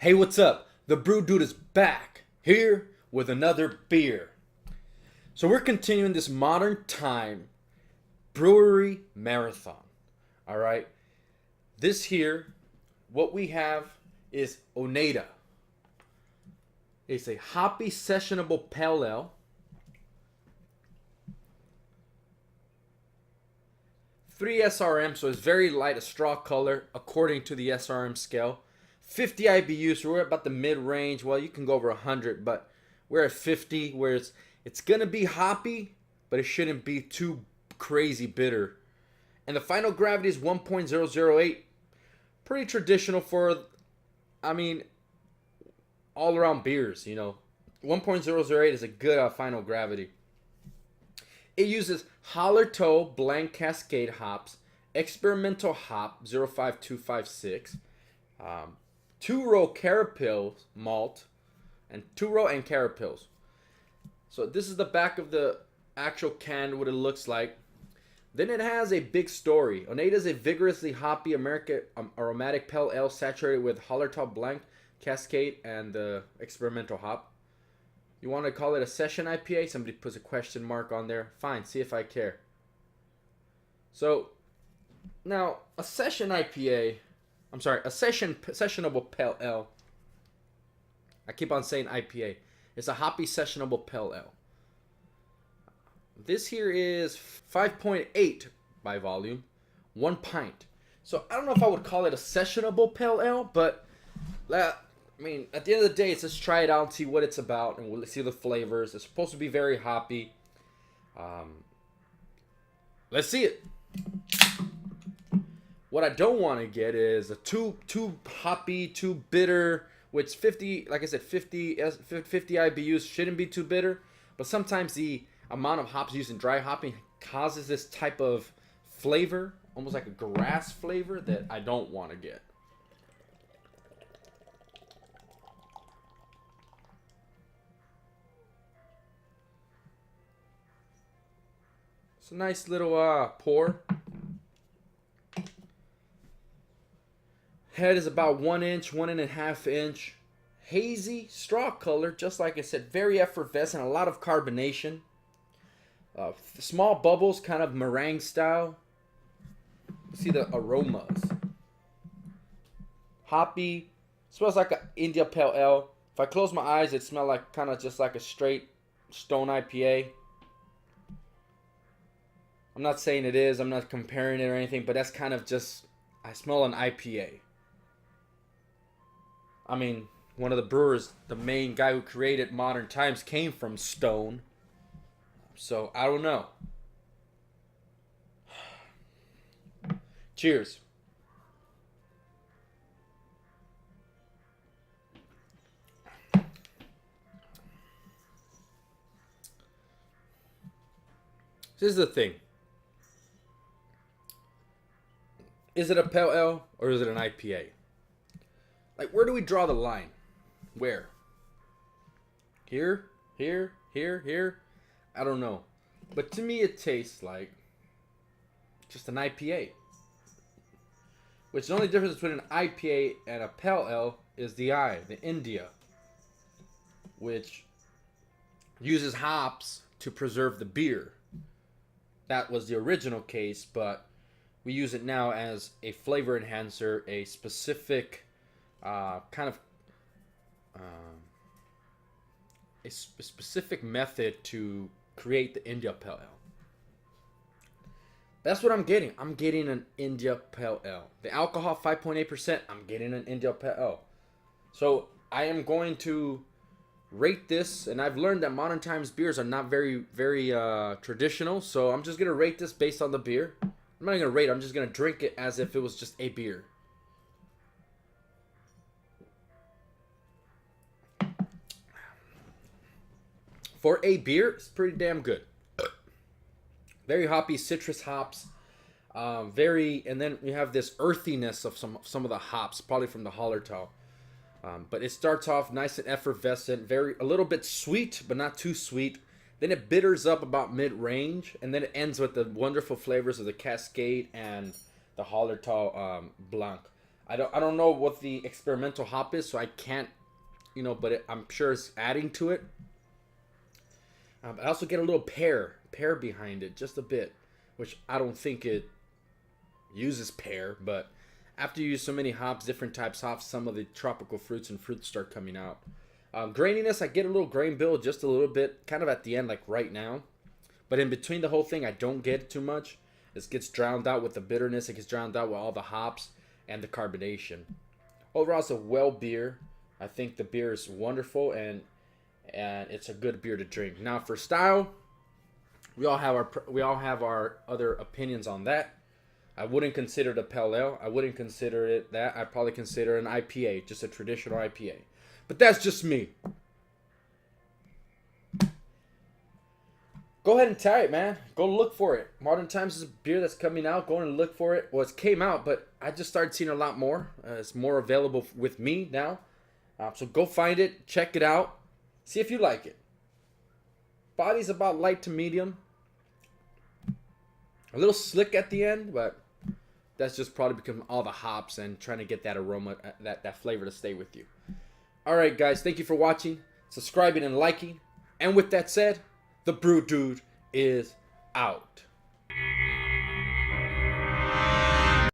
Hey, what's up? The Brew Dude is back here with another beer. So we're continuing this modern time brewery marathon. All right. This here, what we have is Oneida. It's a hoppy sessionable pale ale. 3 SRM, so it's very light, a straw color according to the SRM scale. 50 IBUs, so we're about the mid-range. Well, you can go over 100, but we're at 50, where it's going to be hoppy, but it shouldn't be too crazy bitter. And the final gravity is 1.008. Pretty traditional for, all-around beers, 1.008 is a good final gravity. It uses Hallertau Blanc Cascade hops, experimental hop 05256, two-row Carapils malt, and two-row and Carapils. So this is the back of the actual can, what it looks like. Then it has a big story. Oneida is a vigorously hoppy American aromatic pale ale saturated with Hallertau Blanc Cascade and the experimental hop. You want to call it a session IPA? Somebody puts a question mark on there. Fine, see if I care. So, now, a session IPA, a sessionable pale ale. I keep on saying IPA. It's a hoppy sessionable pale ale. This here is 5.8 by volume, 1 pint. So, I don't know if I would call it a sessionable pale ale, but at the end of the day, it's just try it out and see what it's about, and we'll see the flavors. It's supposed to be very hoppy. Let's see it. What I don't want to get is a too hoppy, too bitter, which 50, like I said, 50 IBUs shouldn't be too bitter, but sometimes the amount of hops used in dry hopping causes this type of flavor, almost like a grass flavor, that I don't want to get. It's a nice little pour. Head is about 1 inch, 1.5 inch. Hazy, straw color, just like I said, very effervescent, a lot of carbonation. Small bubbles, kind of meringue style. See the aromas. Hoppy, smells like an India Pale Ale. If I close my eyes, it smells like kind of just like a straight Stone IPA. I'm not saying it is, I'm not comparing it or anything, but that's kind of just, I smell an IPA. One of the brewers, the main guy who created Modern Times, came from Stone. So, I don't know. Cheers. This is the thing. Is it a pale ale or is it an IPA? Like, where do we draw the line? Where? Here? Here? Here? Here? I don't know. But to me, it tastes like just an IPA. Which the only difference between an IPA and a pale ale is the India. Which uses hops to preserve the beer. That was the original case, but we use it now as a flavor enhancer, a specific a specific method to create the India Pale Ale. That's what I'm getting. I'm getting an India Pale Ale. The alcohol 5.8%. I'm getting an India Pale Ale. So I am going to rate this, and I've learned that Modern Times beers are not very traditional. So I'm just gonna rate this based on the beer. I'm not gonna rate it. I'm just gonna drink it as if it was just a beer. For a beer, it's pretty damn good. Very hoppy, citrus hops. And then you have this earthiness of some of the hops, probably from the Hallertau. But it starts off nice and effervescent, a little bit sweet, but not too sweet. Then it bitters up about mid-range, and then it ends with the wonderful flavors of the Cascade and the Hallertau Blanc. I don't know what the experimental hop is, so I can't, but I'm sure it's adding to it. I also get a little pear behind it, just a bit, which I don't think it uses pear, but after you use so many hops, different types of hops, some of the tropical fruits and fruits start coming out. Graininess, I get a little grain bill, just a little bit, kind of at the end, like right now. But in between the whole thing, I don't get too much. It gets drowned out with the bitterness. It gets drowned out with all the hops and the carbonation. Overall, it's a well beer. I think the beer is wonderful, and it's a good beer to drink. Now, for style, we all have our other opinions on that. I wouldn't consider it a pale ale. I wouldn't consider it that. I'd probably consider it an IPA, just a traditional IPA. But that's just me. Go ahead and try it, man. Go look for it. Modern Times is a beer that's coming out. Go and look for it. Well, it came out, but I just started seeing a lot more. It's more available with me now. So go find it. Check it out. See if you like it. Body's about light to medium. A little slick at the end, but that's just probably because all the hops and trying to get that aroma, that flavor to stay with you. All right, guys. Thank you for watching, subscribing, and liking. And with that said, the Brew Dude is out.